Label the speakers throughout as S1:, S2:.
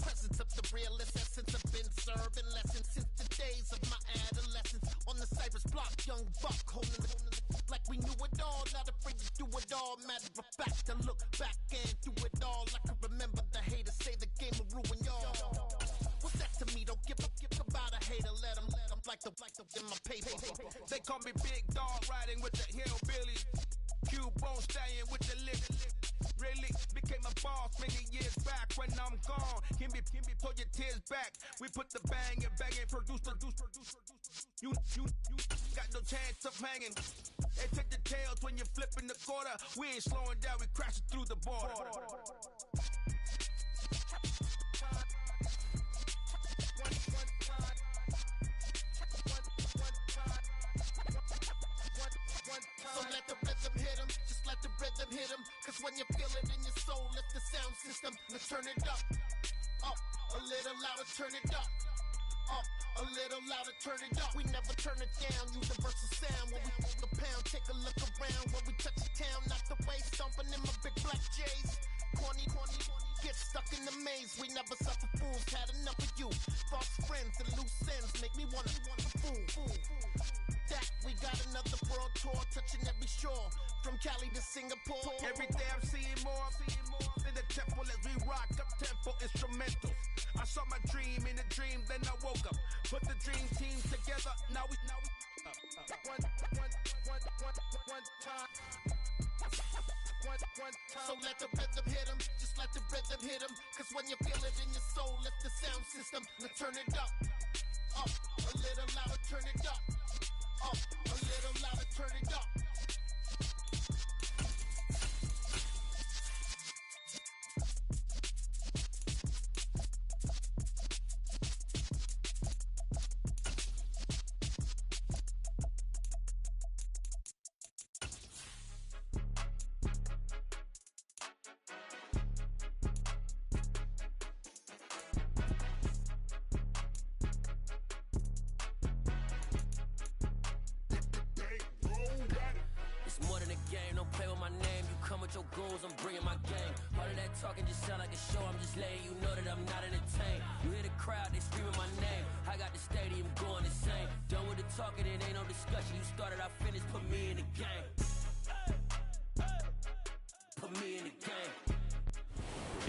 S1: presence of the realest essence. I've been serving lessons since the days of my adolescence. On the Cypress block, young buck holding the like we knew it all, not afraid to do it all. Matter of fact, to look back and do it all. I can remember the haters say the game will ruin y'all. What's that to me? Don't give about a hater. Let them like the in my paper.
S2: They call me Big Dog, riding with the hillbillies. Cubone staying with the lip. Really became a boss many years back. When I'm gone, can be pull your tears back. We put the bang and produce. You got no chance of hanging. They take the tails when you're flipping the quarter. We ain't slowing down, we crashing through the border.
S1: So let the rhythm hit him, just let the rhythm hit him. Cause when you feel it in your soul, lift the sound system. Let's turn it up, a little louder, turn it up. A little louder, turn it up. We never turn it down, universal sound. When we move the pound, take a look around. When we touch the town, not the way, stomping in my big black J's. Corny, get stuck in the maze. We never suffer fools, had enough of you. False friends and loose ends make me wanna fool. That we got another world tour, touching every shore, from Cali to Singapore.
S2: Every day I'm seeing more in the temple as we rock up tempo instrumentals. I saw my dream in a dream, then I woke up. Put the dream team together, now we one time.
S1: So let the rhythm hit him, just let the rhythm hit him. Cause when you feel it in your soul, lift the sound system. Now turn it up, a little louder, turn it up. A little louder, turn it up.
S3: Your goals, I'm bringing my game. All of that talking just sound like a show. I'm just letting you know that I'm not entertained. You hear the crowd, they screaming my name. I got the stadium going insane. Done with the talking, it ain't no discussion. You started, I finished, put me in the game. Put me in the game.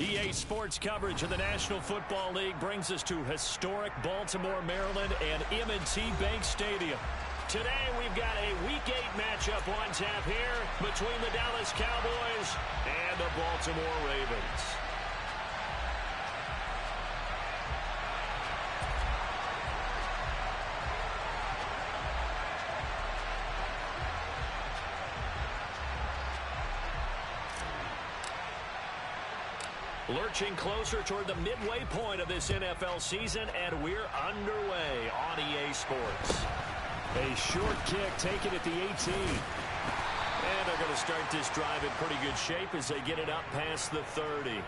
S4: EA Sports coverage of the National Football League brings us to historic Baltimore, Maryland and M&T Bank Stadium. Today we've got a Week 8 matchup on tap here between the Dallas Cowboys and the Baltimore Ravens. Lurching closer toward the midway point of this NFL season, and we're underway on EA Sports. A short kick taken at the 18. And they're going to start this drive in pretty good shape as they get it up past the 30.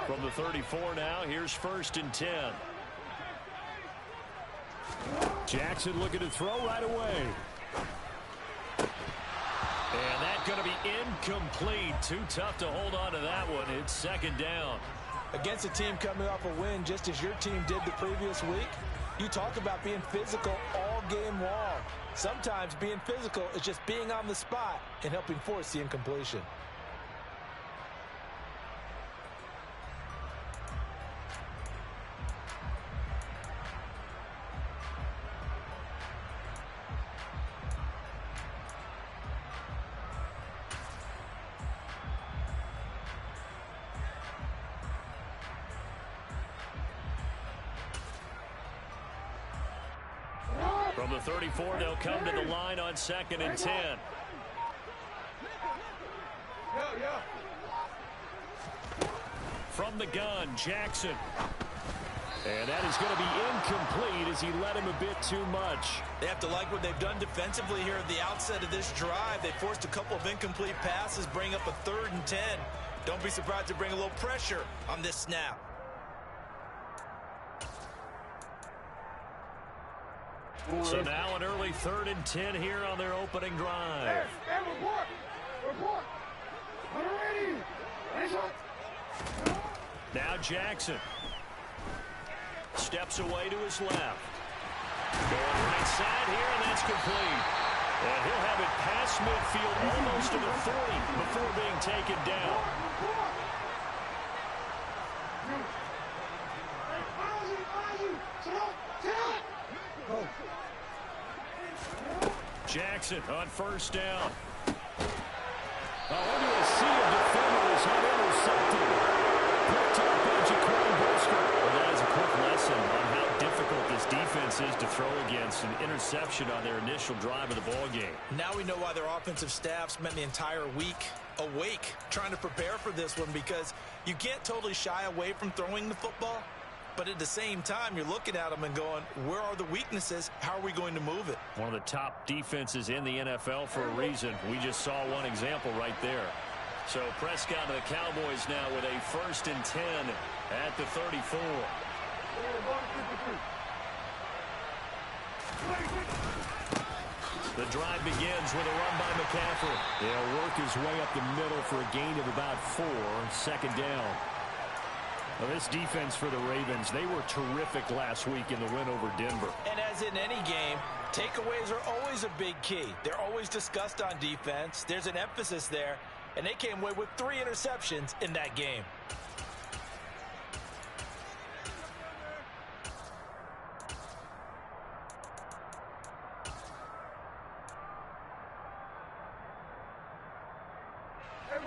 S4: From the 34 now, here's 1st and 10. Jackson looking to throw right away. And that's going to be incomplete. Too tough to hold on to that one. It's 2nd down.
S5: Against a team coming off a win just as your team did the previous week, you talk about being physical all game long. Sometimes being physical is just being on the spot and helping force the incompletion.
S4: From the 34, they'll come to the line on 2nd and 10. From the gun, Jackson. And that is going to be incomplete as he led him a bit too much.
S5: They have to like what they've done defensively here at the outset of this drive. They forced a couple of incomplete passes, bring up a 3rd and 10. Don't be surprised to bring a little pressure on this snap.
S4: So now an early 3rd and 10 here on their opening drive.
S6: Hey, report. Ready.
S4: Now Jackson steps away to his left. Going right side here, and that's complete. And he'll have it past midfield almost to the 40 before being taken down. Jackson on 1st down. Into a sea of defenders, unintercepted. Picked up by Jaquan Brisker. Well, that is a quick lesson on how difficult this defense is to throw against. An interception on their initial drive of the ballgame.
S5: Now we know why their offensive staff spent the entire week awake trying to prepare for this one, because you can't totally shy away from throwing the football. But at the same time, you're looking at them and going, where are the weaknesses? How are we going to move it?
S4: One of the top defenses in the NFL for a reason. We just saw one example right there. So Prescott of the Cowboys now with a 1st and 10 at the 34. The drive begins with a run by McCaffrey. He'll work his way up the middle for a gain of about 4, 2nd down. Well, this defense for the Ravens, they were terrific last week in the win over Denver.
S5: And as in any game, takeaways are always a big key. They're always discussed on defense. There's an emphasis there, and they came away with 3 interceptions in that game.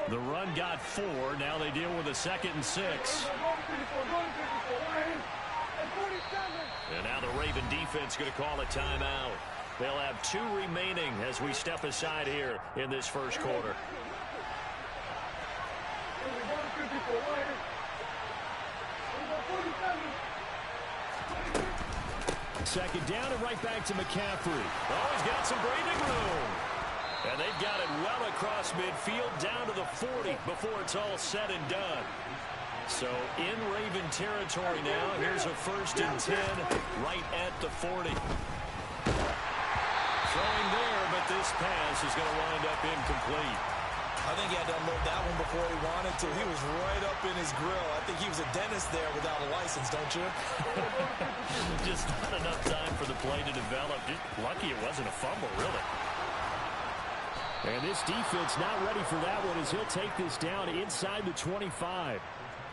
S4: The run got 4. Now they deal with a 2nd and 6. And now the Raven defense going to call a timeout. They'll have 2 remaining as we step aside here in this 1st quarter. Second down and right back to McCaffrey. Oh, he's got some breathing room. And they've got it well across midfield down to the 40 before it's all said and done. So in Raven territory now. Here's a 1st and 10 right at the 40. Throwing there, but this pass is going to wind up incomplete.
S5: I think he had to unload that one before he wanted to. He was right up in his grill. I think he was a dentist there without a license, don't you?
S4: Just not enough time for the play to develop. Just lucky it wasn't a fumble, really. And this defense not ready for that one as he'll take this down inside the 25.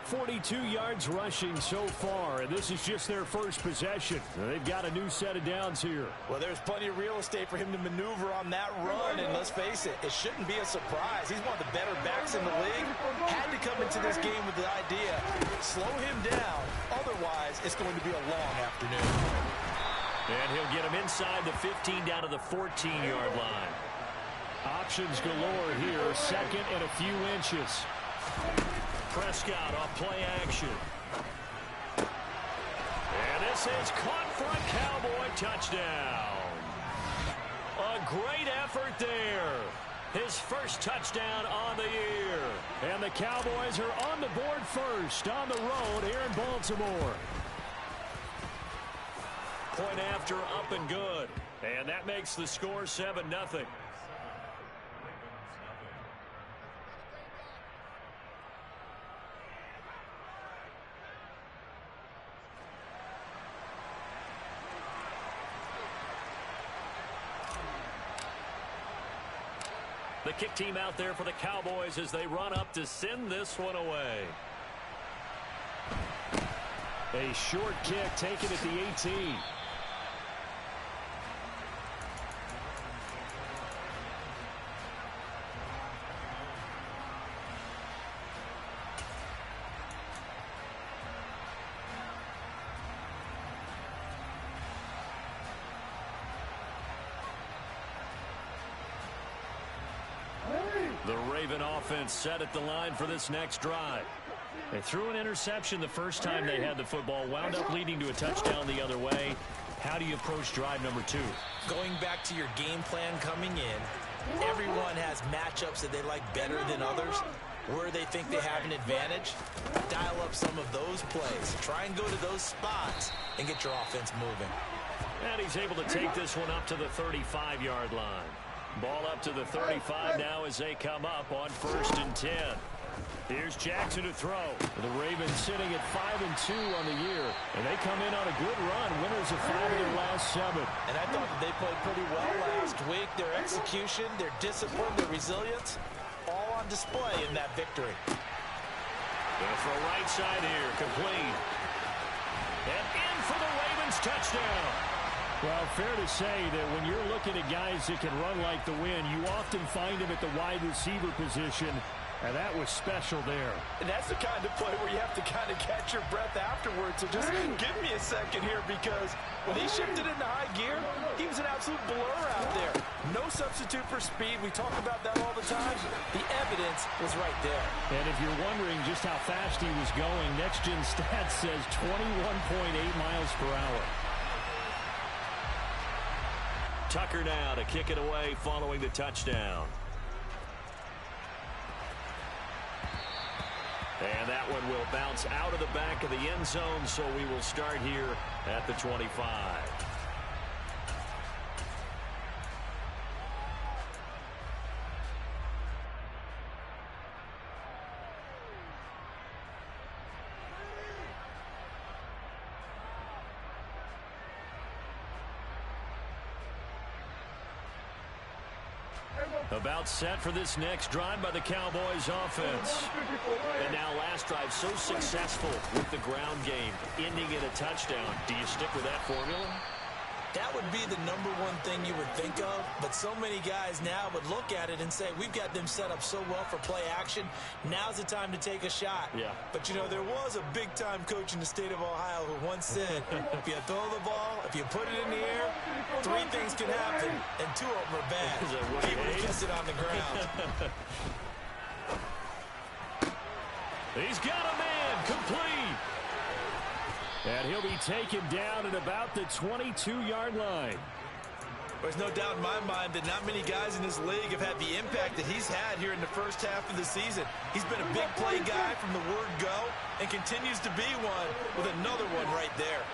S4: 42 yards rushing so far, and this is just their first possession. They've got a new set of downs here.
S5: Well, there's plenty of real estate for him to maneuver on that run, and let's face it, it shouldn't be a surprise. He's one of the better backs in the league. Had to come into this game with the idea, slow him down, otherwise it's going to be a long afternoon.
S4: And he'll get him inside the 15 down to the 14-yard line. Options galore here, 2nd and a few inches. Prescott off play action. And this is caught for a Cowboy touchdown. A great effort there. His first touchdown on the year. And the Cowboys are on the board first on the road here in Baltimore. Point after, up and good. And that makes the score 7-0. The kick team out there for the Cowboys as they run up to send this one away. A short kick taken at the 18. The Raven offense set at the line for this next drive. They threw an interception the first time they had the football, wound up leading to a touchdown the other way. How do you approach drive number 2?
S5: Going back to your game plan coming in, everyone has matchups that they like better than others. Where they think they have an advantage, dial up some of those plays. Try and go to those spots and get your offense moving.
S4: And he's able to take this one up to the 35-yard line. Ball up to the 35 now as they come up on 1st and 10. Here's Jackson to throw. The Ravens sitting at 5-2 on the year. And they come in on a good run, winners of 5 of their last 7.
S5: And I thought that they played pretty well last week. Their execution, their discipline, their resilience, all on display in that victory.
S4: Gonna throw right side here, complete. And in for the Ravens touchdown. Well, fair to say that when you're looking at guys that can run like the wind, you often find them at the wide receiver position. And that was special there.
S5: And that's the kind of play where you have to kind of catch your breath afterwards. So just give me a second here, because when he shifted into high gear, he was an absolute blur out there. No substitute for speed. We talk about that all the time. The evidence was right there.
S4: And if you're wondering just how fast he was going, Next Gen Stats says 21.8 miles per hour. Tucker now to kick it away following the touchdown. And that one will bounce out of the back of the end zone, so we will start here at the 25. About set for this next drive by the Cowboys offense. And now last drive so successful with the ground game, ending in a touchdown. Do you stick with that formula?
S5: That would be the number one thing you would think of, but so many guys now would look at it and say, we've got them set up so well for play action. Now's the time to take a shot.
S4: Yeah.
S5: But, you know, there was a big-time coach in the state of Ohio who once said, if you throw the ball, if you put it in the air, 3 things can happen, and 2 of them are bad. Keep it against it on the ground.
S4: He's got a man, complete. And he'll be taken down at about the 22-yard line.
S5: There's no doubt in my mind that not many guys in this league have had the impact that he's had here in the first half of the season. He's been a big play guy from the word go and continues to be one with another one right there.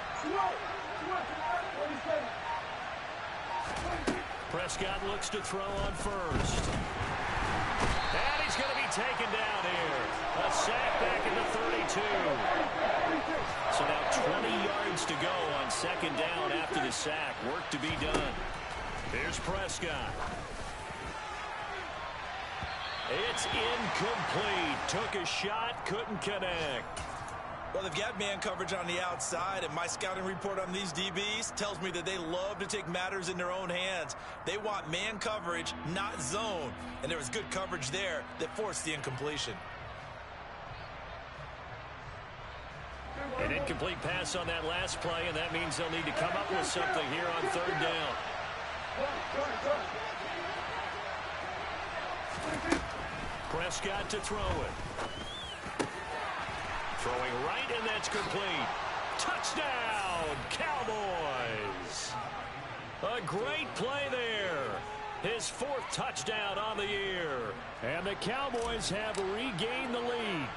S4: Prescott looks to throw on first. And he's going to be taken down here. A sack back in the 32. So now 20 yards to go on second down after the sack. Work to be done. Here's Prescott. It's incomplete. Took a shot, couldn't connect.
S5: Well, they've got man coverage on the outside, and my scouting report on these DBs tells me that they love to take matters in their own hands. They want man coverage, not zone. And there was good coverage there that forced the incompletion.
S4: An incomplete pass on that last play, and that means they'll need to come up with something here on third down. Prescott to throw it. Throwing right, and that's complete. Touchdown, Cowboys. A great play there. His 4th touchdown on the year. And the Cowboys have regained the lead.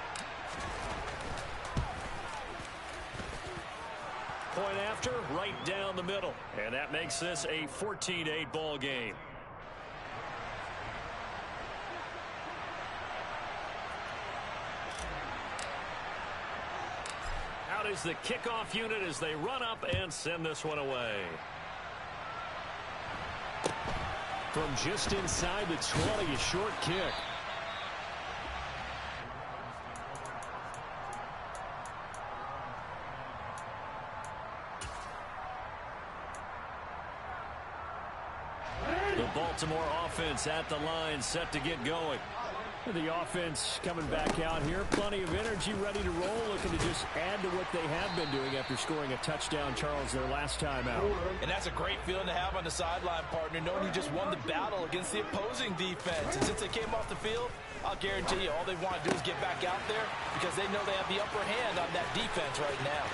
S4: Point after, right down the middle. And that makes this a 14-8 ball game. Out is the kickoff unit as they run up and send this one away. From just inside the 20, a short kick. The Baltimore offense at the line, set to get going. The offense coming back out here. Plenty of energy, ready to roll, looking to just add to what they have been doing after scoring a touchdown, Charles, their last time out.
S5: And that's a great feeling to have on the sideline, partner, knowing you just won the battle against the opposing defense. And since they came off the field, I'll guarantee you all they want to do is get back out there because they know they have the upper hand on that defense right now.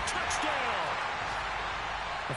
S4: Touchdown!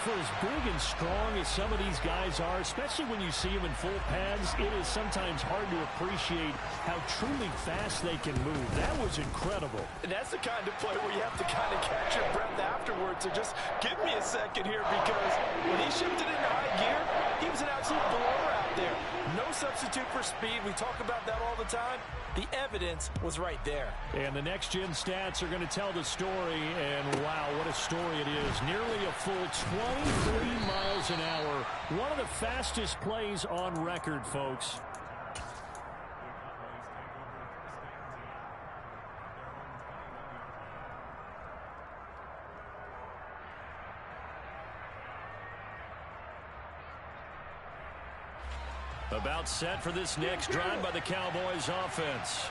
S4: For as big and strong as some of these guys are, especially when you see them in full pads, it is sometimes hard to appreciate how truly fast they can move. That was incredible.
S5: And that's the kind of play where you have to kind of catch your breath afterwards. So just give me a second here, because when he shifted into high gear, he was an absolute blower out there. No substitute for speed. We talk about that all the time. The evidence was right there.
S4: And the next-gen stats are going to tell the story, and wow, what a story it is. Nearly a full 23 miles an hour. One of the fastest plays on record, folks. About set for this next drive by the Cowboys offense.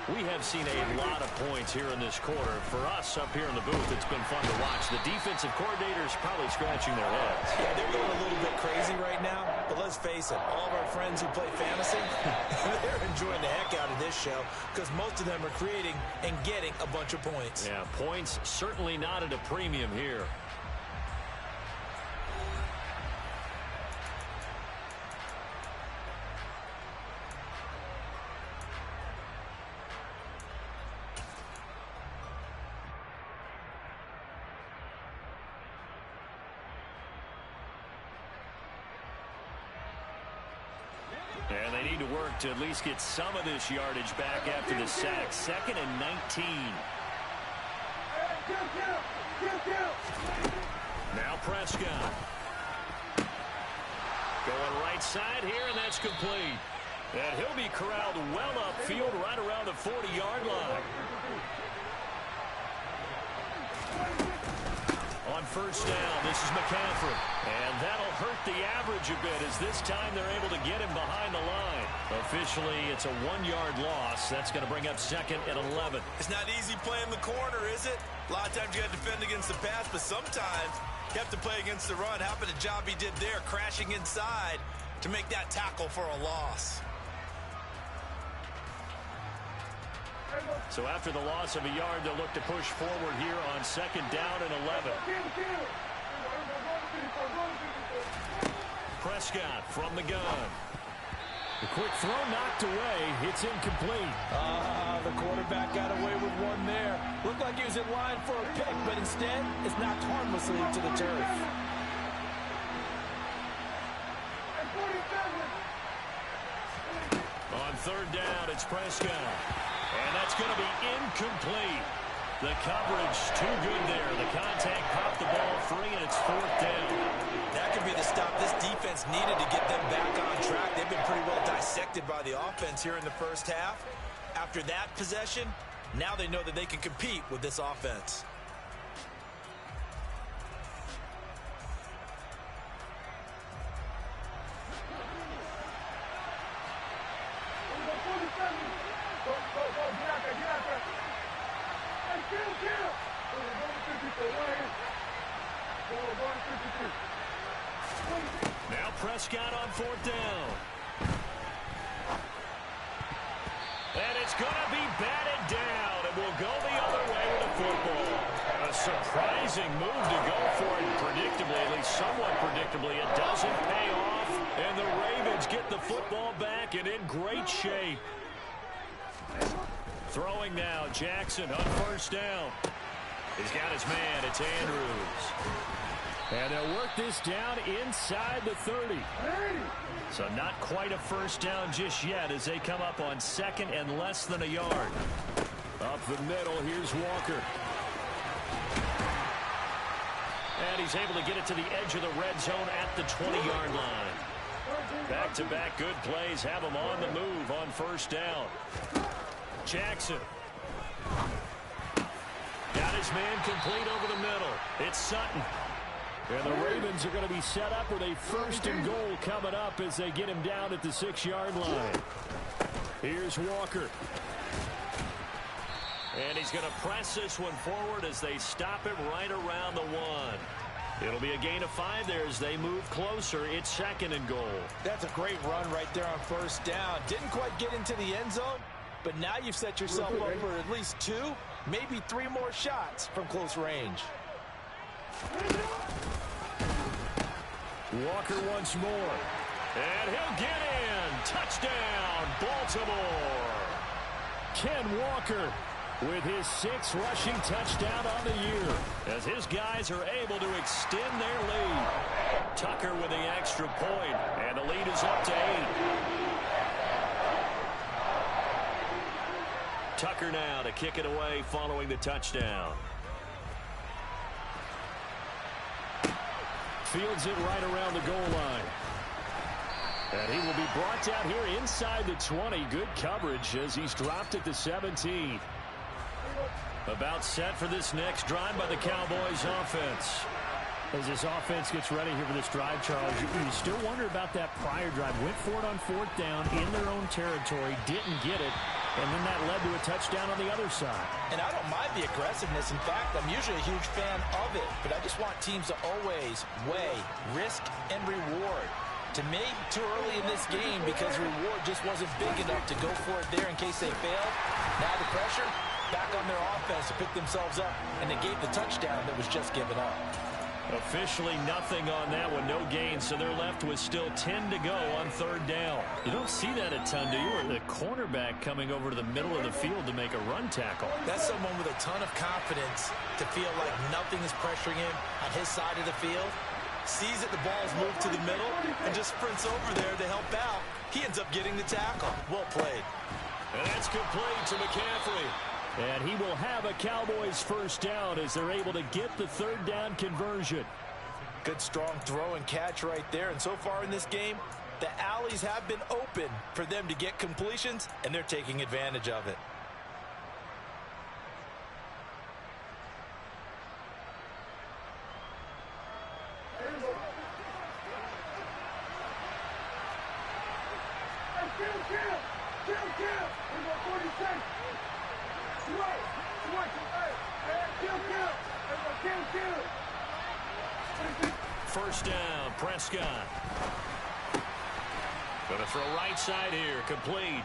S4: We have seen a lot of points here in this quarter. For us up here in the booth, it's been fun to watch. The defensive coordinators probably scratching their heads.
S5: Yeah, they're going a little bit crazy right now, but let's face it, all of our friends who play fantasy, they're enjoying the heck out of this show because most of them are creating and getting a bunch of points.
S4: Yeah, points certainly not at a premium here. And they need to work to at least get some of this yardage back after the sack. 2nd and 19. Now Prescott. Going right side here, and that's complete. And he'll be corralled well upfield right around the 40-yard line. On first down, this is McCaffrey. And that'll hurt the average a bit as this time they're able to get him behind the line. Officially, it's a 1-yard loss. That's going to bring up 2nd and 11.
S5: It's not easy playing the corner, is it? A lot of times you got to defend against the pass, but sometimes you have to play against the run. How about the job he did there, crashing inside to make that tackle for a loss?
S4: So after the loss of a yard, they'll look to push forward here on 2nd down and 11. Prescott from the gun. The quick throw knocked away. It's incomplete.
S5: The quarterback got away with one there. Looked like he was in line for a pick, but instead it's knocked harmlessly to the turf.
S4: On 3rd down, it's Prescott. And that's going to be incomplete. The coverage too good there. The contact popped the ball free, and it's 4th down.
S5: That could be the stop this defense needed to get them back on track. They've been pretty well dissected by the offense here in the first half. After that possession, now they know that they can compete with this offense.
S4: Now Prescott on 4th down. And it's going to be batted down, and will go the other way with the football. A surprising move to go for it predictably, at least somewhat predictably. It doesn't pay off, and the Ravens get the football back and in great shape. Throwing now, Jackson on 1st down. He's got his man. It's Andrews. And they'll work this down inside the 30. So not quite a first down just yet as they come up on 2nd and less than a yard. Up the middle, here's Walker. And he's able to get it to the edge of the red zone at the 20-yard line. Back-to-back good plays have him on the move on 1st down. Jackson. Got his man complete over the middle. It's Sutton. And the Ravens are going to be set up with a 1st and goal coming up as they get him down at the 6-yard line. Here's Walker. And he's going to press this one forward as they stop him right around the 1. It'll be a gain of 5 there as they move closer. It's 2nd and goal.
S5: That's a great run right there on 1st down. Didn't quite get into the end zone, but now you've set yourself up for at least 2, maybe 3 more shots from close range.
S4: Walker once more. And he'll get in. Touchdown, Baltimore. Ken Walker with his 6th rushing touchdown on the year as his guys are able to extend their lead. Tucker with the extra point, and the lead is up to 8. Tucker now to kick it away following the touchdown. Fields it right around the goal line. And he will be brought down here inside the 20. Good coverage as he's dropped at the 17. About set for this next drive by the Cowboys offense.
S7: As this offense gets ready here for this drive, Charles, you still wonder about that prior drive. Went for it on 4th down in their own territory, didn't get it, and then that led to a touchdown on the other side.
S5: And I don't mind the aggressiveness. In fact, I'm usually a huge fan of it, but I just want teams to always weigh risk and reward. To me, too early in this game because reward just wasn't big enough to go for it there in case they failed. Now the pressure back on their offense to pick themselves up, and they gave the touchdown that was just given up.
S4: Officially nothing on that one, no gain, so they're left with still 10 to go on 3rd down. You don't see that a ton, do you? Or the cornerback coming over to the middle of the field to make a run tackle.
S5: That's someone with a ton of confidence to feel like nothing is pressuring him on his side of the field. Sees that the ball's moved to the middle and just sprints over there to help out. He ends up getting the tackle. Well played.
S4: And that's complete to McCaffrey. And he will have a Cowboys 1st down as they're able to get the 3rd down conversion.
S5: Good strong throw and catch right there. And so far in this game, the alleys have been open for them to get completions, and they're taking advantage of it.
S4: First down, Prescott. Going to throw right side here, complete.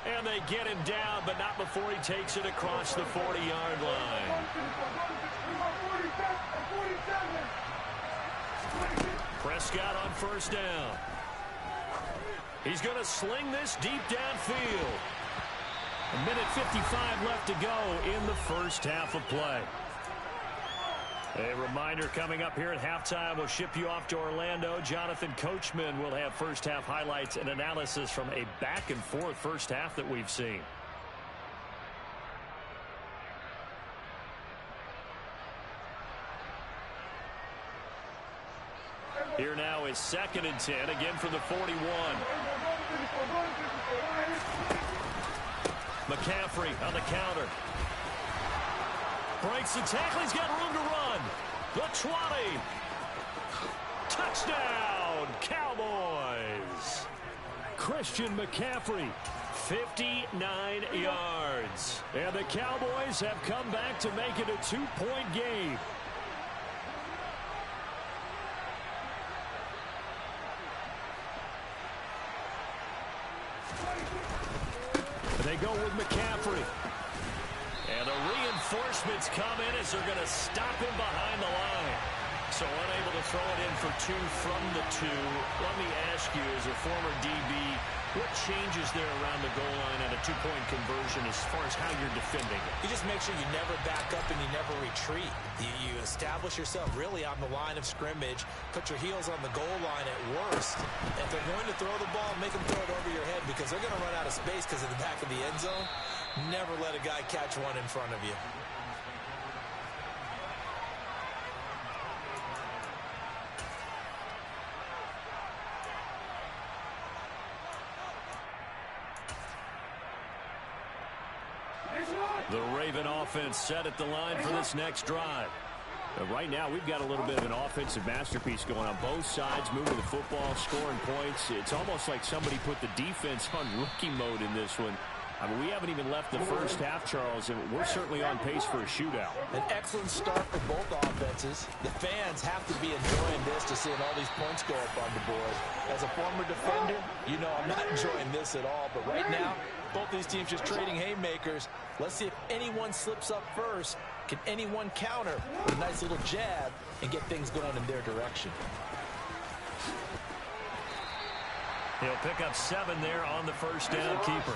S4: And they get him down, but not before he takes it across the 40-yard line. Prescott on 1st down. He's going to sling this deep downfield. 1:55 left to go in the 1st half of play. A reminder coming up here at halftime, we'll ship you off to Orlando. Jonathan Coachman will have 1st half highlights and analysis from a back-and-forth 1st half that we've seen. Here now is 2nd and 10, again from the 41. McCaffrey on the counter. Breaks the tackle. He's got room to run. The 20. Touchdown, Cowboys. Christian McCaffrey, 59 yards. And the Cowboys have come back to make it a 2-point game. They go with McCaffrey. And the reinforcements come in as they're going to stop him behind the line. So unable to throw it in for 2 from the 2. Let me ask you, as a former DB, what changes there around the goal line on a 2-point conversion as far as how you're defending it?
S5: You just make sure you never back up and you never retreat. You establish yourself really on the line of scrimmage, put your heels on the goal line at worst. If they're going to throw the ball, make them throw it over your head because they're going to run out of space because of the back of the end zone. Never let a guy catch one in front of you.
S4: The Raven offense set at the line for this next drive. Right now, we've got a little bit of an offensive masterpiece going on both sides, moving the football, scoring points. It's almost like somebody put the defense on rookie mode in this one. I mean, we haven't even left the first half, Charles, and we're certainly on pace for a shootout.
S5: An excellent start for both offenses. The fans have to be enjoying this to seeing all these points go up on the board. As a former defender, you know I'm not enjoying this at all. But right now, both these teams just trading haymakers. Let's see if anyone slips up first. Can anyone counter with a nice little jab and get things going in their direction?
S4: He'll pick up 7 there on the first down keeper.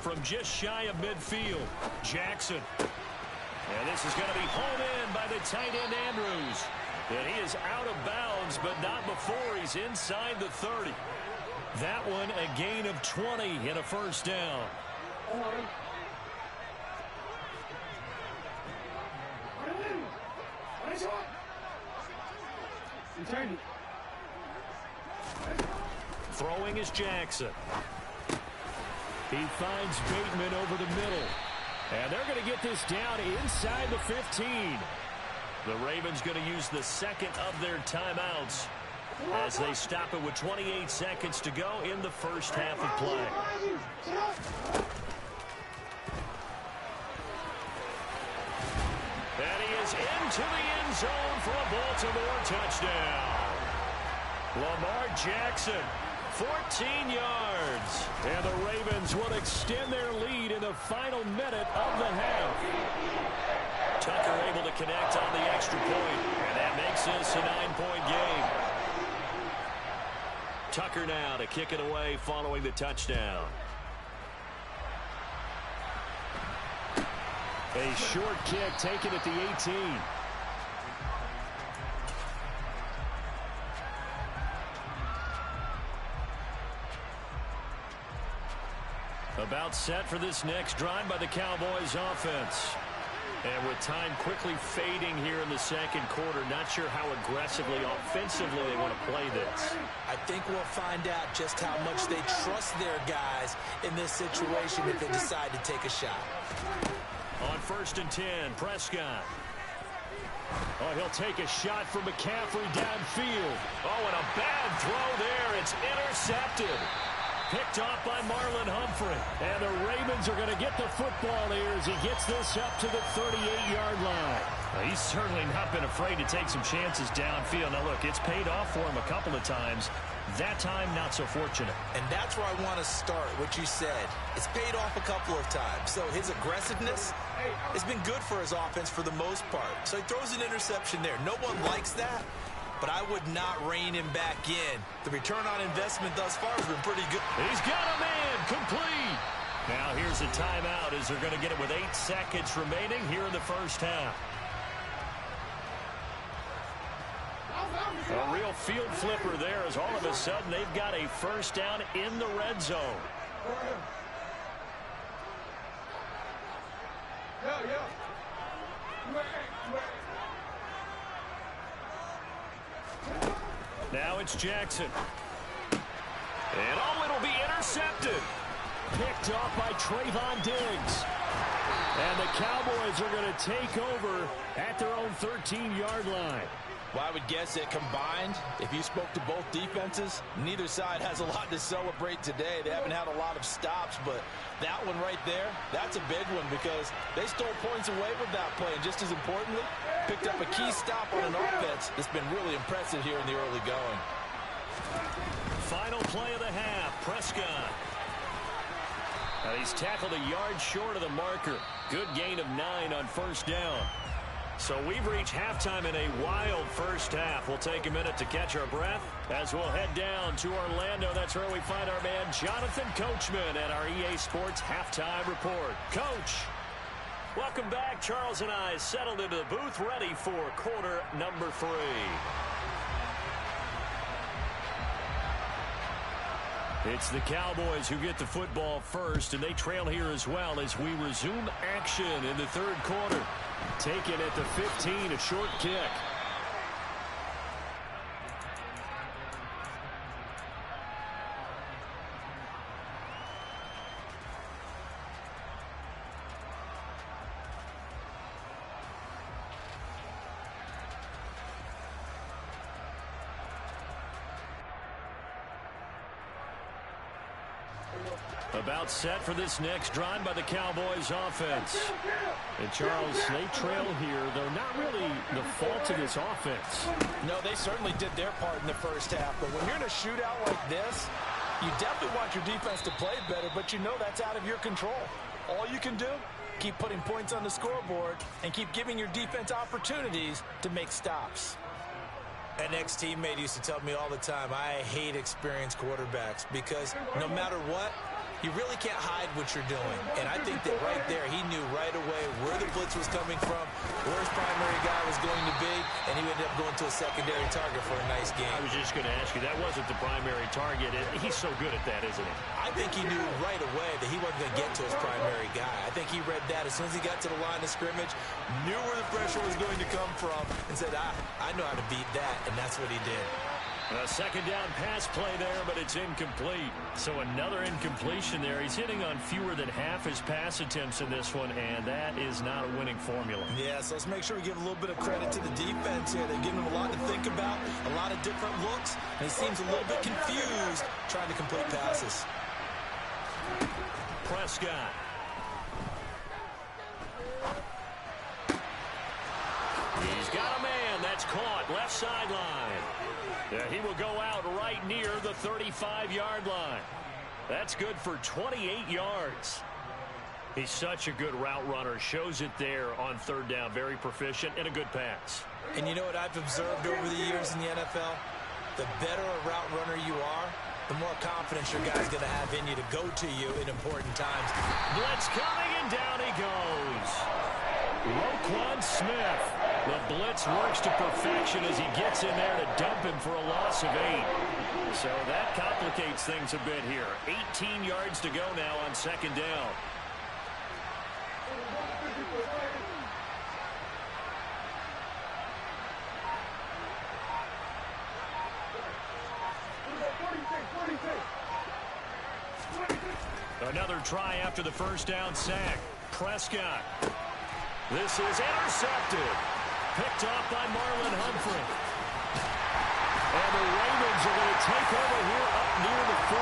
S4: From just shy of midfield, Jackson. And this is going to be home in by the tight end Andrews. And he is out of bounds, but not before he's inside the 30. That one a gain of 20 and a first down. Throwing is Jackson. He finds Bateman over the middle. And they're going to get this down inside the 15. The Ravens going to use the second of their timeouts as they stop it with 28 seconds to go in the first half of play. And he is into the end zone for a Baltimore touchdown. Lamar Jackson, 14 yards. And the Ravens will extend their lead in the final minute of the half. Tucker able to connect on the extra point, and that makes this a 9-point game. Tucker now to kick it away following the touchdown. A short kick taken at the 18. About set for this next drive by the Cowboys offense. And with time quickly fading here in the second quarter, not sure how aggressively, offensively they want to play this.
S5: I think we'll find out just how much they trust their guys in this situation if they decide to take a shot.
S4: On 1st and 10, Prescott. Oh, he'll take a shot from McCaffrey downfield. Oh, and a bad throw there. It's intercepted. Picked off by Marlon Humphrey. And the Ravens are going to get the football here as he gets this up to the 38-yard line. Well, he's certainly not been afraid to take some chances downfield. Now, look, it's paid off for him a couple of times. That time, not so fortunate.
S5: And that's where I want to start, what you said. It's paid off a couple of times. So his aggressiveness has been good for his offense for the most part. So he throws an interception there. No one likes that, but I would not rein him back in. The return on investment thus far has been pretty good.
S4: He's got a man complete. Now here's a timeout as they're going to get it with 8 seconds remaining here in the first half. A real field flipper there as all of a sudden they've got a first down in the red zone. Now it's Jackson. And oh, it'll be intercepted. Picked off by Trayvon Diggs. And the Cowboys are going to take over at their own 13-yard line.
S5: Well, I would guess that combined, if you spoke to both defenses, neither side has a lot to celebrate today. They haven't had a lot of stops, but that one right there, that's a big one because they stole points away with that play. And just as importantly, picked up a key stop on an offense that's been really impressive here in the early going.
S4: Final play of the half, Prescott. Now he's tackled a yard short of the marker. Good gain of 9 on first down. So we've reached halftime in a wild first half. We'll take a minute to catch our breath as we'll head down to Orlando. That's where we find our man Jonathan Coachman at our EA Sports Halftime Report. Coach, welcome back. Charles and I settled into the booth ready for quarter number 3. It's the Cowboys who get the football first, and they trail here as well as we resume action in the third quarter. Taken at the 15, a short kick. About set for this next drive by the Cowboys offense. And Charles, they trail here, though not really the fault of this offense.
S5: No, they certainly did their part in the first half. But when you're in a shootout like this, you definitely want your defense to play better, but you know that's out of your control. All you can do, keep putting points on the scoreboard and keep giving your defense opportunities to make stops.
S8: An ex-teammate used to tell me all the time, I hate experienced quarterbacks because no matter what, you really can't hide what you're doing. And I think that right there, he knew right away where the blitz was coming from, where his primary guy was going to be, and he ended up going to a secondary target for a nice game.
S4: I was just going to ask you, that wasn't the primary target. He's so good at that, isn't he?
S8: I think he knew right away that he wasn't going to get to his primary guy. I think he read that as soon as he got to the line of scrimmage, knew where the pressure was going to come from, and said, I know how to beat that, and that's what he did.
S4: A second down pass play there, but it's incomplete. So another incompletion there. He's hitting on fewer than half his pass attempts in this one, and that is not a winning formula.
S8: Yeah, so let's make sure we give a little bit of credit to the defense here. They're giving him a lot to think about, a lot of different looks, and he seems a little bit confused trying to complete passes.
S4: Prescott. He's got a man. That's caught. Left sideline. Yeah, he will go out right near the 35-yard line. That's good for 28 yards. He's such a good route runner. Shows it there on third down. Very proficient and a good pass.
S8: And you know what I've observed over the years in the NFL? The better a route runner you are, the more confidence your guy's going to have in you to go to you in important times.
S4: Blitz coming, and down he goes. Roquan Smith. The blitz works to perfection as he gets in there to dump him for a loss of 8. So that complicates things a bit here. 18 yards to go now on second down. Another try after the first down sack. Prescott. This is intercepted. Picked off by Marlon Humphrey. And the Ravens are going to take over here up near the 40.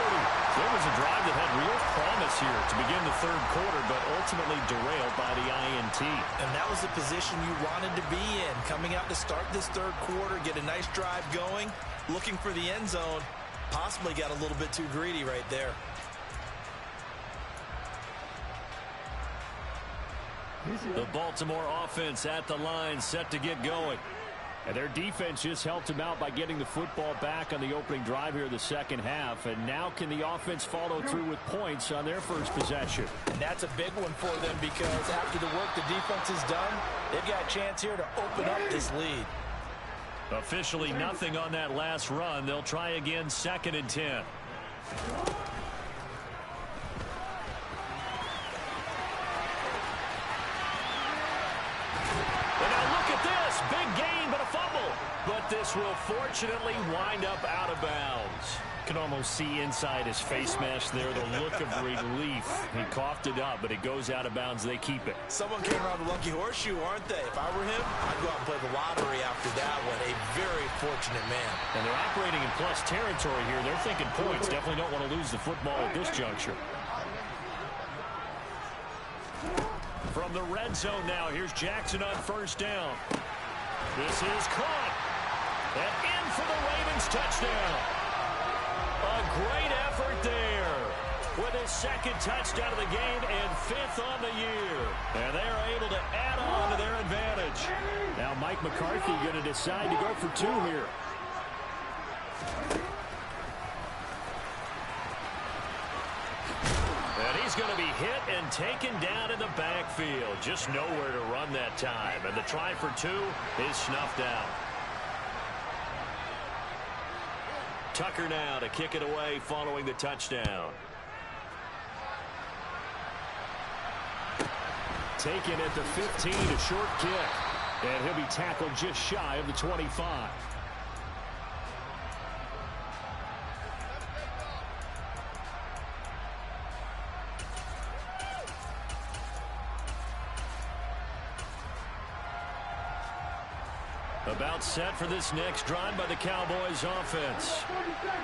S4: There was a drive that had real promise here to begin the third quarter, but ultimately derailed by the INT.
S8: And that was the position you wanted to be in. Coming out to start this third quarter, get a nice drive going, looking for the end zone. Possibly got a little bit too greedy right there.
S4: The Baltimore offense at the line, set to get going. And their defense just helped them out by getting the football back on the opening drive here in the second half. And now can the offense follow through with points on their first possession?
S5: And that's a big one for them because after the work the defense has done, they've got a chance here to open up this lead.
S4: Officially nothing on that last run. They'll try again, 2nd and 10. Big gain, but a fumble. But this will fortunately wind up out of bounds. Can almost see inside his face mesh there, the look of relief. He coughed it up, but it goes out of bounds. They keep it.
S8: Someone came around the lucky horseshoe, aren't they? If I were him, I'd go out and play the lottery after that one. A very fortunate man.
S4: And they're operating in plus territory here. They're thinking points. Definitely don't want to lose the football at this juncture. From the red zone now, here's Jackson on first down. This is caught. And in for the Ravens touchdown. A great effort there with his second touchdown of the game and 5th on the year. And they are able to add on to their advantage. Now Mike McCarthy going to decide to go for 2 here. And he's going to be hit and taken down in the backfield. Just nowhere to run that time. And the try for 2 is snuffed out. Tucker now to kick it away following the touchdown. Taken at the 15, a short kick. And he'll be tackled just shy of the 25. About set for this next drive by the Cowboys offense.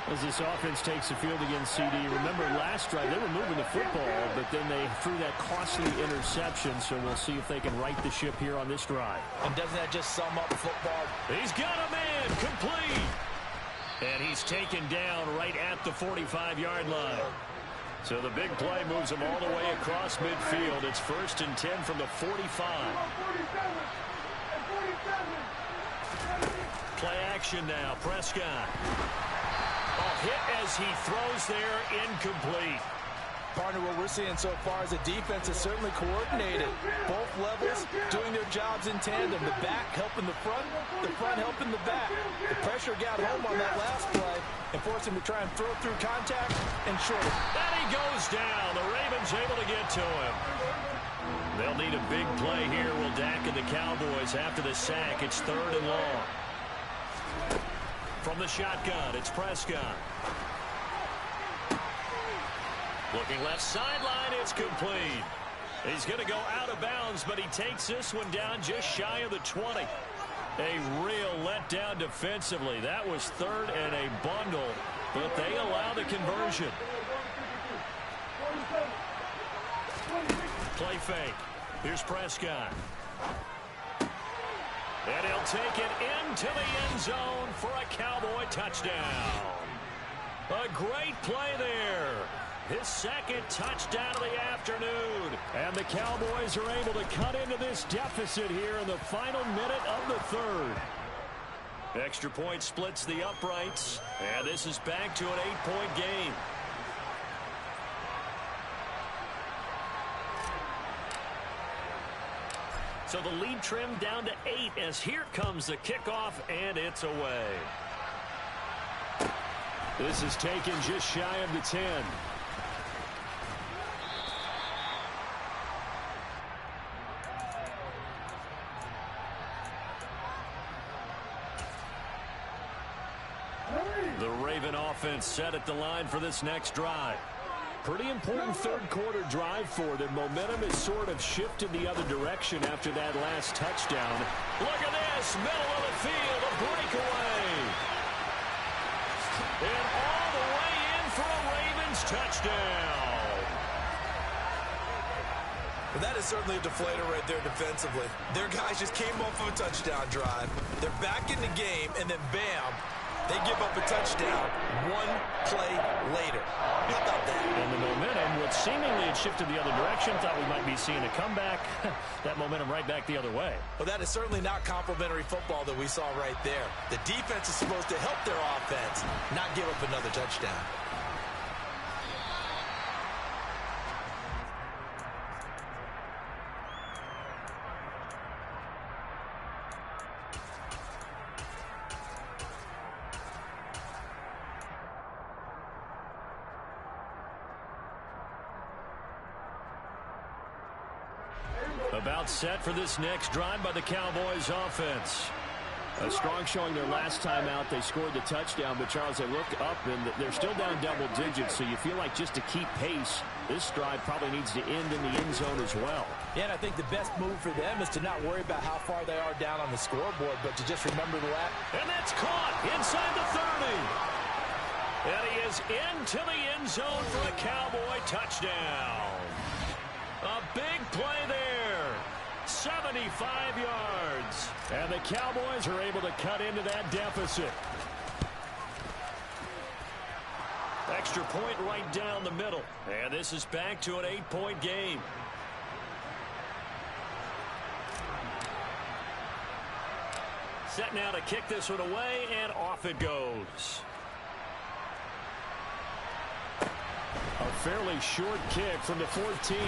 S7: As this offense takes the field against CD, remember last drive they were moving the football, but then they threw that costly interception, so we'll see if they can right the ship here on this drive.
S8: And doesn't that just sum up football?
S4: He's got a man complete. And he's taken down right at the 45-yard line. So the big play moves him all the way across midfield. It's 1st and 10 from the 45. Play action now. Prescott. A hit as he throws there, incomplete.
S5: Partner, what we're seeing so far is the defense is certainly coordinated. Both levels doing their jobs in tandem. The back helping the front helping the back. The pressure got home on that last play and forced him to try and throw through contact and short it.
S4: And he goes down. The Ravens able to get to him. They'll need a big play here, will Dak and the Cowboys after the sack. It's 3rd and long. From the shotgun, it's Prescott. Looking left sideline, it's complete. He's going to go out of bounds, but he takes this one down just shy of the 20. A real letdown defensively. That was 3rd and a bundle, but they allow the conversion. Play fake. Here's Prescott. And he'll take it into the end zone for a Cowboy touchdown. A great play there. His 2nd touchdown of the afternoon. And the Cowboys are able to cut into this deficit here in the final minute of the 3rd. Extra point splits the uprights. And this is back to an 8-point game. So the lead trimmed down to 8 as here comes the kickoff, and it's away. This is taken just shy of the 10. The Raven offense set at the line for this next drive. Pretty important 3rd quarter drive for them. Momentum has sort of shifted the other direction after that last touchdown. Look at this, middle of the field, a breakaway. And all the way in for a Ravens touchdown.
S8: Well, that is certainly a deflator right there defensively. Their guys just came off of a touchdown drive. They're back in the game, and then bam, they give up a touchdown 1 play later. How about that?
S7: And the momentum, which seemingly had shifted the other direction, thought we might be seeing a comeback. That momentum right back the other way.
S8: Well, that is certainly not complimentary football that we saw right there. The defense is supposed to help their offense, not give up another touchdown.
S4: About set for this next drive by the Cowboys offense.
S7: A strong showing their last time out. They scored the touchdown, but Charles, they look up and they're still down double digits, so you feel like just to keep pace, this drive probably needs to end in the end zone as well.
S5: Yeah, and I think the best move for them is to not worry about how far they are down on the scoreboard, but to just remember the lap.
S4: And that's caught inside the 30. And he is into the end zone for a Cowboy touchdown. A big play there. 75 yards. And the Cowboys are able to cut into that deficit. Extra point right down the middle. And this is back to an 8-point game. Set now to kick this one away, and off it goes. A fairly short kick from the 14.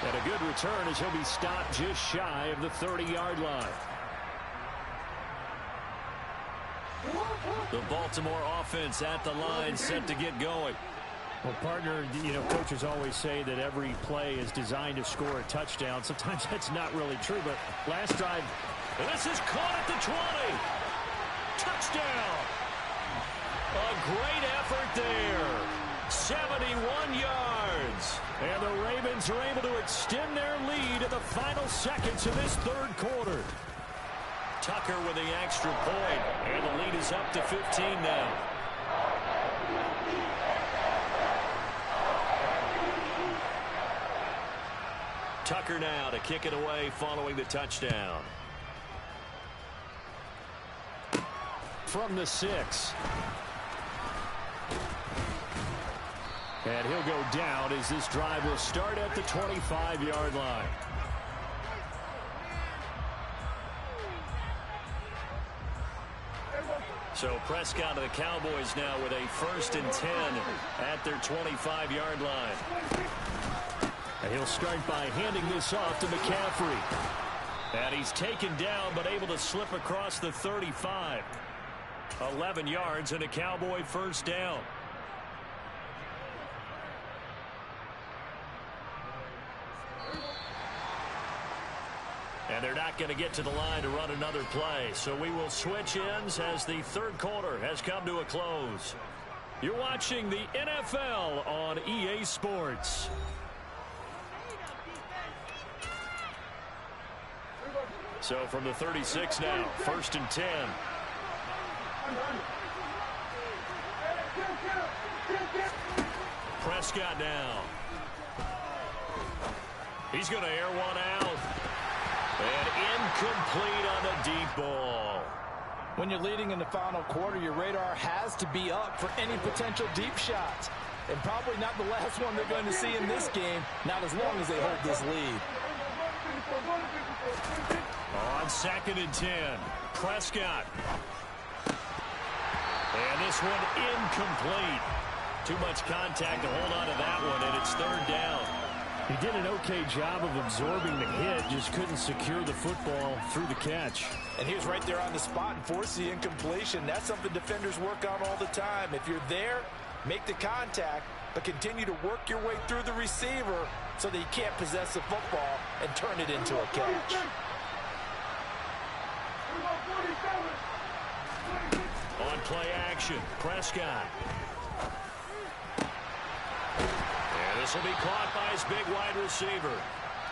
S4: And a good return as he'll be stopped just shy of the 30-yard line. The Baltimore offense at the line, set to get going.
S7: Well, partner, you know, coaches always say that every play is designed to score a touchdown. Sometimes that's not really true, but last drive,
S4: and this is caught at the 20. Touchdown. A great effort there. 71 yards. And the Ravens are able to extend their lead in the final seconds of this 3rd quarter. Tucker with the extra point, and the lead is up to 15 now. Tucker now to kick it away following the touchdown.
S7: From the 6. And he'll go down as this drive will start at the 25-yard line.
S4: So Prescott of the Cowboys now with a 1st and 10 at their 25-yard line.
S7: And he'll start by handing this off to McCaffrey.
S4: And he's taken down but able to slip across the 35. 11 yards and a Cowboy 1st down. And they're not going to get to the line to run another play. So we will switch ends as the 3rd quarter has come to a close. You're watching the NFL on EA Sports. So from the 36 now, 1st and 10. Prescott now. He's going to air one out. And incomplete on the deep ball.
S5: When you're leading in the final quarter, your radar has to be up for any potential deep shots. And probably not the last one they're going to see in this game, not as long as they hold this lead.
S4: On 2nd and 10, Prescott. And this one incomplete. Too much contact to hold on to that one, and it's 3rd down.
S7: He did an okay job of absorbing the hit, just couldn't secure the football through the catch.
S5: And he was right there on the spot and forced the incompletion. That's something defenders work on all the time. If you're there, make the contact, but continue to work your way through the receiver so that he can't possess the football and turn it into a catch.
S4: On play action, Prescott. And this will be caught by his big wide receiver.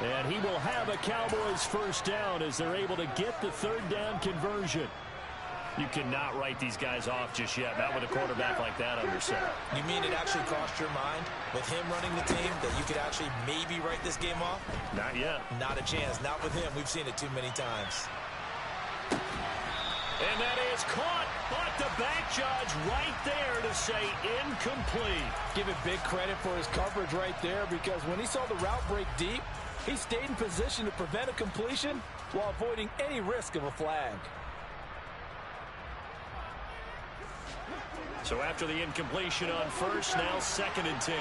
S7: And he will have a Cowboys 1st down as they're able to get the 3rd down conversion.
S4: You cannot write these guys off just yet, not with a quarterback like that under center.
S8: You mean it actually crossed your mind with him running the team that you could actually maybe write this game off?
S4: Not yet.
S8: Not a chance. Not with him. We've seen it too many times.
S4: And that is caught, but the back judge right there to say incomplete.
S5: Give it big credit for his coverage right there, because when he saw the route break deep, he stayed in position to prevent a completion while avoiding any risk of a flag.
S4: So after the incompletion on 1st, now 2nd and 10.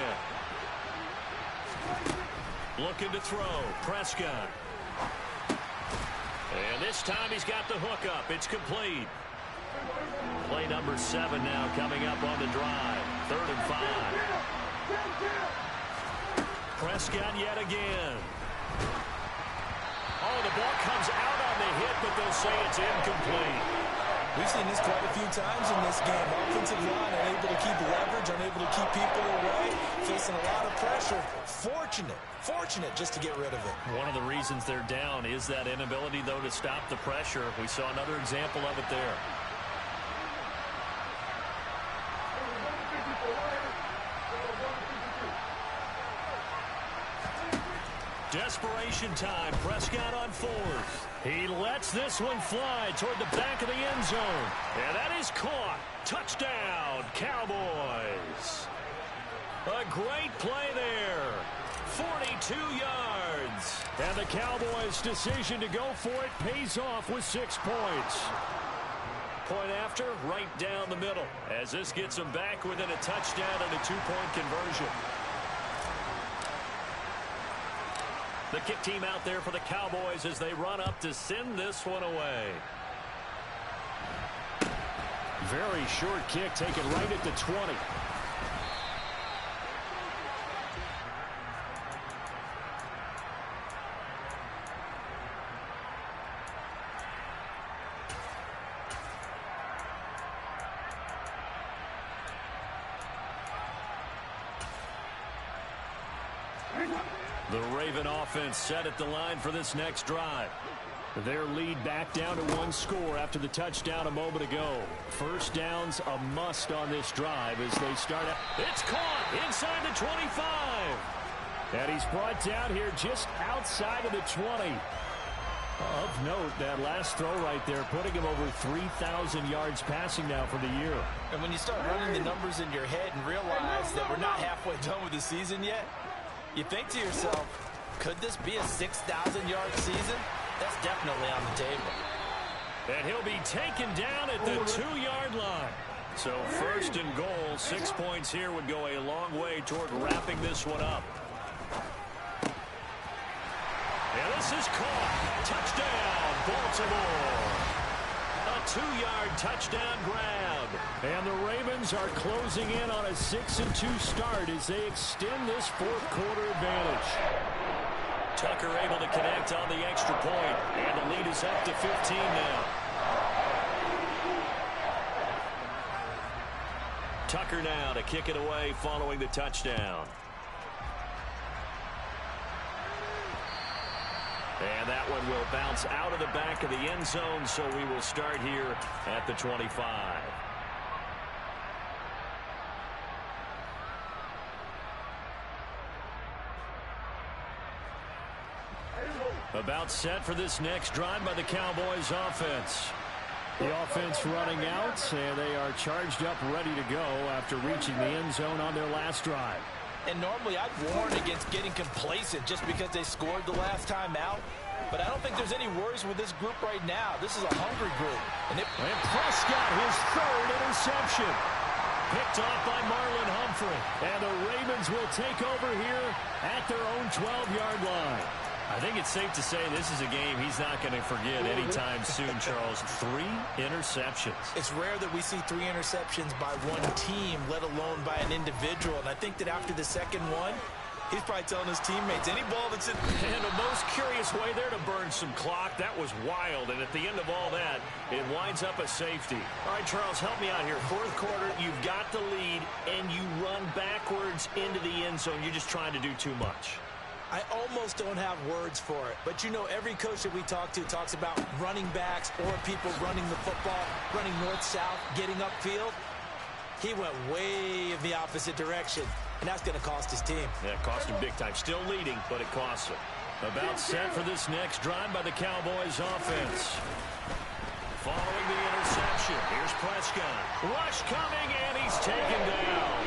S4: Looking to throw, Prescott. And this time he's got the hook up. It's complete. Play number 7 now coming up on the drive. 3rd and 5. Prescott yet again. Oh, the ball comes out on the hit, but they'll say it's incomplete.
S8: We've seen this quite a few times in this game. Offensive line unable to keep leverage, unable to keep people away, facing a lot of pressure. Fortunate just to get rid of it.
S4: One of the reasons they're down is that inability, though, to stop the pressure. We saw another example of it there. Desperation time. Prescott on 4th. He lets this one fly toward the back of the end zone. And that is caught. Touchdown, Cowboys. A great play there. 42 yards. And the Cowboys' decision to go for it pays off with 6 points. Point after, right down the middle, as this gets them back within a touchdown and a 2-point conversion. The kick team out there for the Cowboys as they run up to send this one away.
S7: Very short kick taken right at the 20.
S4: The Raven offense set at the line for this next drive.
S7: Their lead back down to 1 score after the touchdown a moment ago. First down's a must on this drive as they start out. It's caught inside the 25. And he's brought down here just outside of the 20. Of note, that last throw right there, putting him over 3,000 yards passing now for the year.
S9: And when you start running the numbers in your head and realize that we're not halfway done with the season yet, you think to yourself, could this be a 6,000-yard season? That's definitely on the table.
S7: And he'll be taken down at the 2-yard line. So first and goal, 6 points here would go a long way toward wrapping this one up. And this is caught. Touchdown, Baltimore. A 2-yard touchdown grab. And the Ravens are closing in on a 6-2 start as they extend this fourth quarter advantage. Tucker able to connect on the extra point, and the lead is up to 15 now. Tucker now to kick it away following the touchdown. And that one will bounce out of the back of the end zone, so we will start here at the 25. About set for this next drive by the Cowboys offense. The offense running out, and they are charged up, ready to go after reaching the end zone on their last drive.
S9: And normally I'd warn against getting complacent just because they scored the last time out. But I don't think there's any worries with this group right now. This is a hungry group. And
S7: Prescott, his third interception. Picked off by Marlon Humphrey. And the Ravens will take over here at their own 12-yard line. I think it's safe to say this is a game he's not going to forget anytime soon, Charles. 3 interceptions.
S9: It's rare that we see 3 interceptions by one team, let alone by an individual. And I think that after the second one, he's probably telling his teammates, any ball that's in...
S7: And the most curious way there to burn some clock. That was wild. And at the end of all that, it winds up a safety. All right, Charles, help me out here. Fourth quarter, you've got the lead, and you run backwards into the end zone. You're just trying to do too much.
S9: I almost don't have words for it. But, you know, every coach that we talk to talks about running backs or people running the football, running north-south, getting upfield. He went way in the opposite direction, and that's going to cost his team.
S7: Yeah, it cost him big time. Still leading, but it costs him. About set for this next drive by the Cowboys offense. Following the interception, here's Prescott. Rush coming, and he's taken down.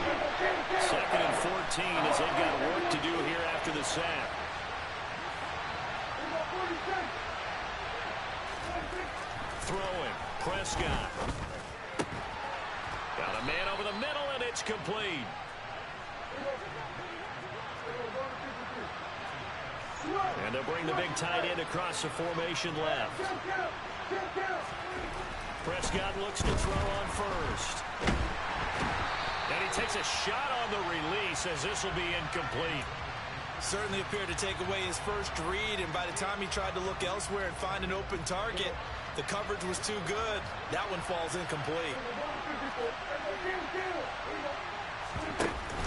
S7: 2nd and 14 as they've got work to do here after the sack. Throwing, Prescott. Got a man over the middle, and it's complete. And they'll bring the big tight end across the formation left. Prescott looks to throw on first. And he takes a shot on the release as this will be incomplete.
S9: Certainly appeared to take away his first read, and by the time he tried to look elsewhere and find an open target, the coverage was too good. That one falls incomplete.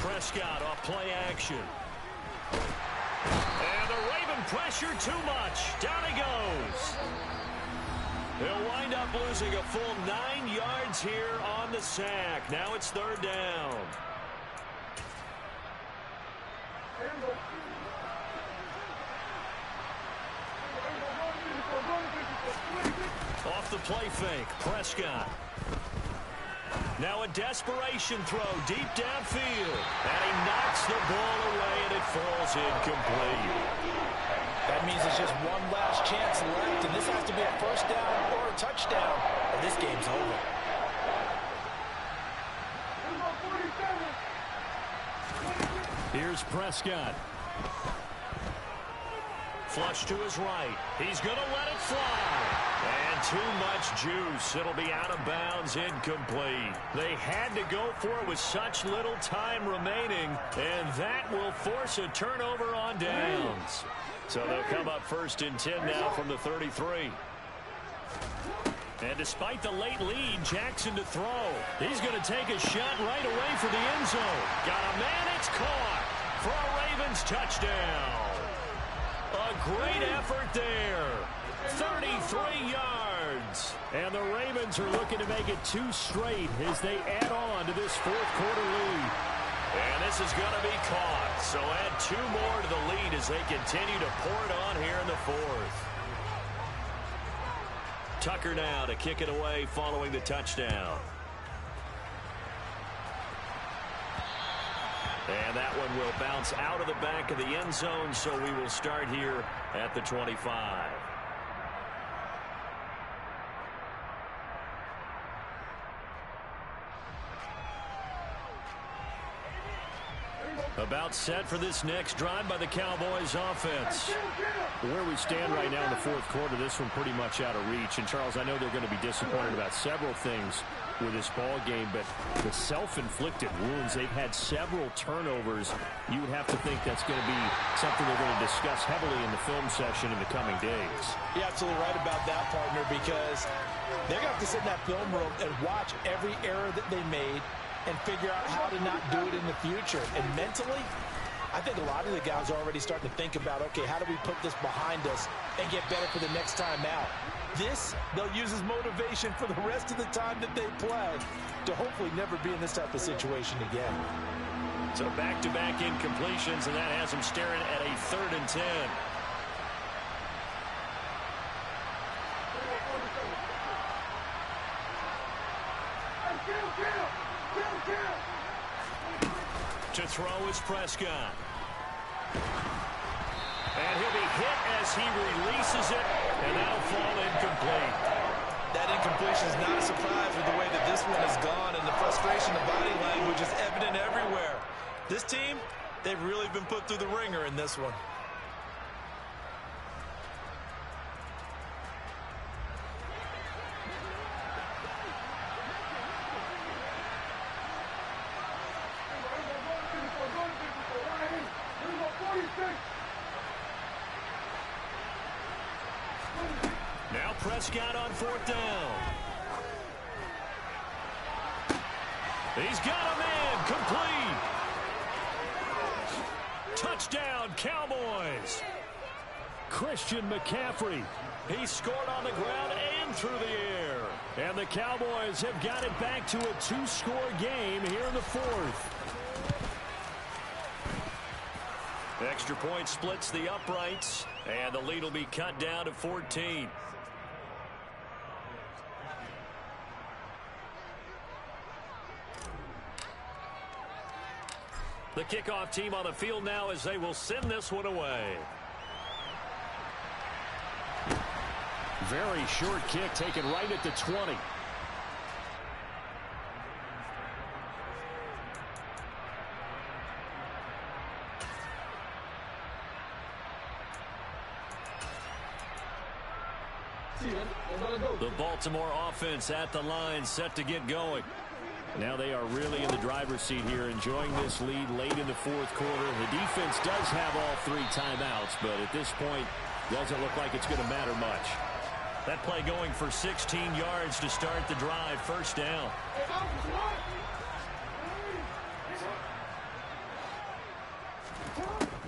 S7: Prescott off play action. And the Raven pressure too much. Down he goes. They'll wind up losing a full 9 yards here on the sack. Now it's 3rd down. Off the play fake, Prescott. Now a desperation throw deep downfield. And he knocks the ball away, and it falls incomplete.
S9: That means it's just one last chance left, and this has to be a first down or a touchdown, or this game's over.
S7: Here's Prescott. Flush to his right. He's going to let it fly. And too much juice. It'll be out of bounds, incomplete. They had to go for it with such little time remaining, and that will force a turnover on downs. So they'll come up 1st and 10 now from the 33. And despite the late lead, Jackson to throw. He's going to take a shot right away for the end zone. Got a man, it's caught for a Ravens touchdown.
S4: A great effort there. 33 yards. And the Ravens are looking to make it 2 straight as they add on to this fourth quarter lead.
S7: And this is going to be caught. So add 2 more to the lead as they continue to pour it on here in the fourth. Tucker now to kick it away following the touchdown. And that one will bounce out of the back of the end zone, so we will start here at the 25. About set for this next drive by the Cowboys offense.
S4: Where we stand right now in the fourth quarter, this one pretty much out of reach. And, Charles, I know they're going to be disappointed about several things with this ball game, but the self-inflicted wounds, they've had several turnovers. You would have to think that's going to be something they're going to discuss heavily in the film session in the coming days.
S5: You're absolutely right about that, partner, because they're going to have to sit in that film room and watch every error that they made and figure out how to not do it in the future. And mentally, I think a lot of the guys are already starting to think about, okay, how do we put this behind us and get better for the next time out? This, they'll use as motivation for the rest of the time that they play to hopefully never be in this type of situation again.
S4: So back-to-back incompletions, and that has them staring at a 3rd and 10. To throw is Prescott. And he'll be hit as he releases it, and that'll fall incomplete.
S9: That incompletion is not a surprise with the way that this one has gone, and the frustration, the body language is evident everywhere. This team, they've really been put through the ringer in this one.
S4: Now Prescott on 4th down. He's got a man complete. Touchdown, Cowboys. Christian McCaffrey. He scored on the ground and through the air. And the Cowboys have got it back to a 2-score game here in the 4th. Extra point splits the uprights, and the lead will be cut down to 14. The kickoff team on the field now as they will send this one away. Very short kick taken right at the 20. The Baltimore offense at the line, set to get going. Now they are really in the driver's seat here, enjoying this lead late in the fourth quarter. The defense does have all 3 timeouts, but at this point, doesn't look like it's going to matter much. That play going for 16 yards to start the drive, 1st down.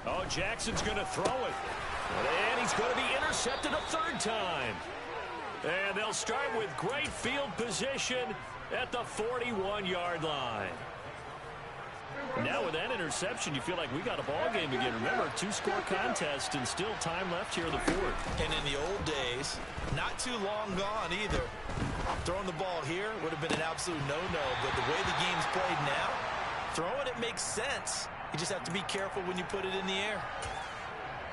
S4: Oh, Jackson's going to throw it. And he's going to be intercepted a 3rd time. And they'll start with great field position at the 41-yard line. Now with that interception, you feel like we got a ball game again. Remember, 2-score contest and still time left here in the 4th.
S9: And in the old days, not too long gone either. Throwing the ball here would have been an absolute no-no, but the way the game's played now, throwing it makes sense. You just have to be careful when you put it in the air.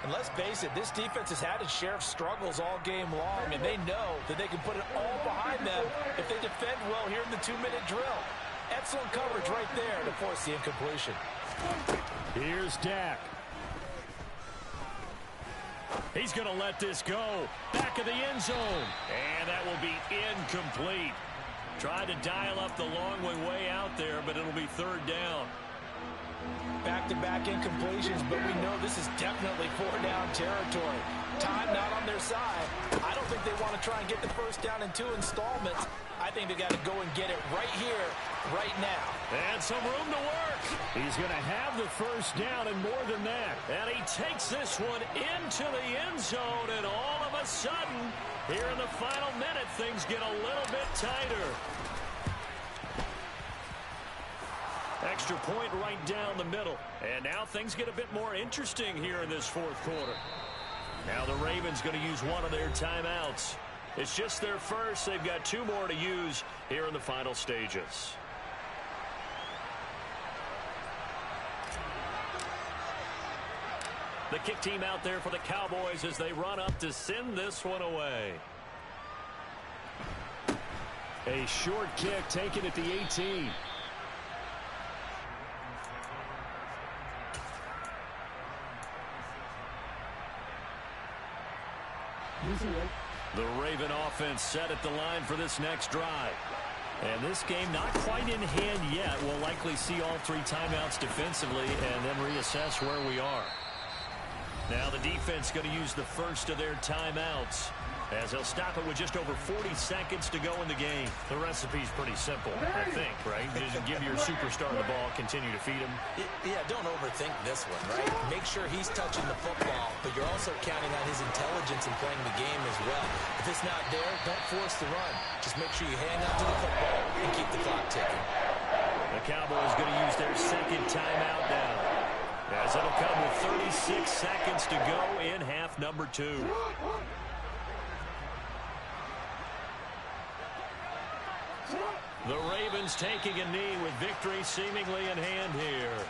S5: And let's face it, this defense has had its share of struggles all game long, and they know that they can put it all behind them if they defend well here in the 2-minute drill. Excellent coverage right there to force the incompletion.
S4: Here's Dak. He's going to let this go. Back of the end zone. And that will be incomplete. Tried to dial up the long way out there, but it'll be 3rd down.
S5: Back-to-back incompletions, but we know this is definitely 4-down territory. Time not on their side. I don't think they want to try and get the first down in 2 installments. I think they got to go and get it right here, right now.
S4: And some room to work. He's going to have the first down and more than that. And he takes this one into the end zone, and all of a sudden, here in the final minute, things get a little bit tighter. Extra point right down the middle. And now things get a bit more interesting here in this fourth quarter. Now the Ravens going to use one of their timeouts. It's just their first. They've got 2 more to use here in the final stages. The kick team out there for the Cowboys as they run up to send this one away. A short kick taken at the 18. The Raven offense set at the line for this next drive. And this game not quite in hand yet. We'll likely see all 3 timeouts defensively and then reassess where we are. Now the defense going to use the first of their timeouts as they'll stop it with just over 40 seconds to go in the game. The recipe's pretty simple, I think, right? Just give your superstar the ball, continue to feed him.
S9: Yeah, don't overthink this one, right? Make sure he's touching the football, but you're also counting on his intelligence in playing the game as well. If it's not there, don't force the run. Just make sure you hang on to the football and keep the clock ticking.
S4: The Cowboys going to use their second timeout now, as it'll come with 36 seconds to go in half number 2. The Ravens taking a knee with victory seemingly in hand here.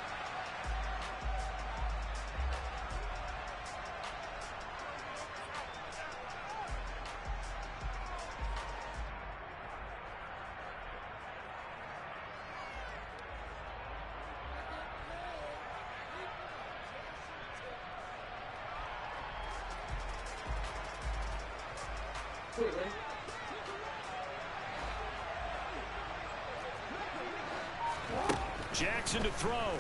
S4: Jackson to throw.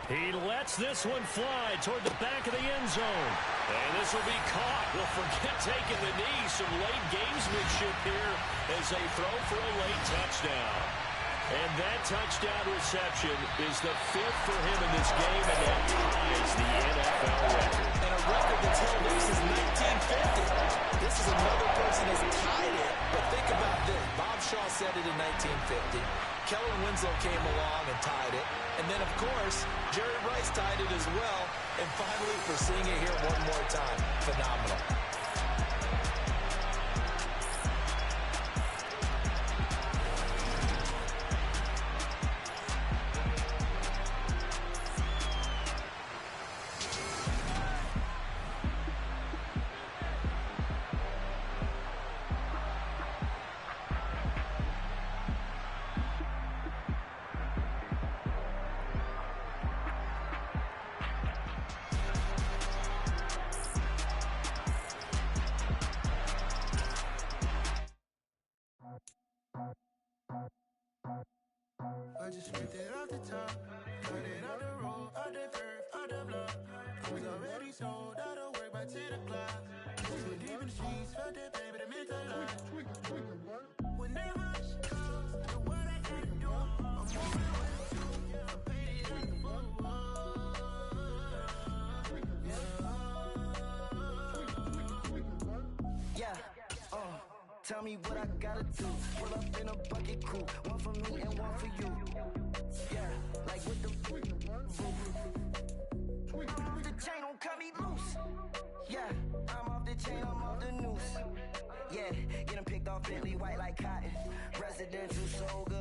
S4: He lets this one fly toward the back of the end zone. And this will be caught. We'll forget taking the knee. Some late gamesmanship here as they throw for a late touchdown. And that touchdown reception is the 5th for him in this game, and that ties the NFL record.
S9: And a record that's held up since 1950. This is another person that's tied it, but think about this. Bob Shaw said it in 1950. Kellen Winslow came along and tied it. And then, of course, Jerry Rice tied it as well. And finally, we're seeing it here one more time. Phenomenal.
S10: I just ripped it off the top, cut it out the road, out the turf, out the block. It was already sold, out of work by 10 o'clock. So deep in the streets, felt that pain, but it meant a lot. Whenever she calls, the what I gotta do, I'm moving with you. I'm paid like a fool.
S11: Tell me what I gotta do. Pull up in a bucket coupe, one for me and one for you. Yeah, like what the I'm off the chain, don't cut me loose. Yeah, I'm off the chain, I'm off the noose. Yeah, getting picked off Bentley white like cotton. Residential so good.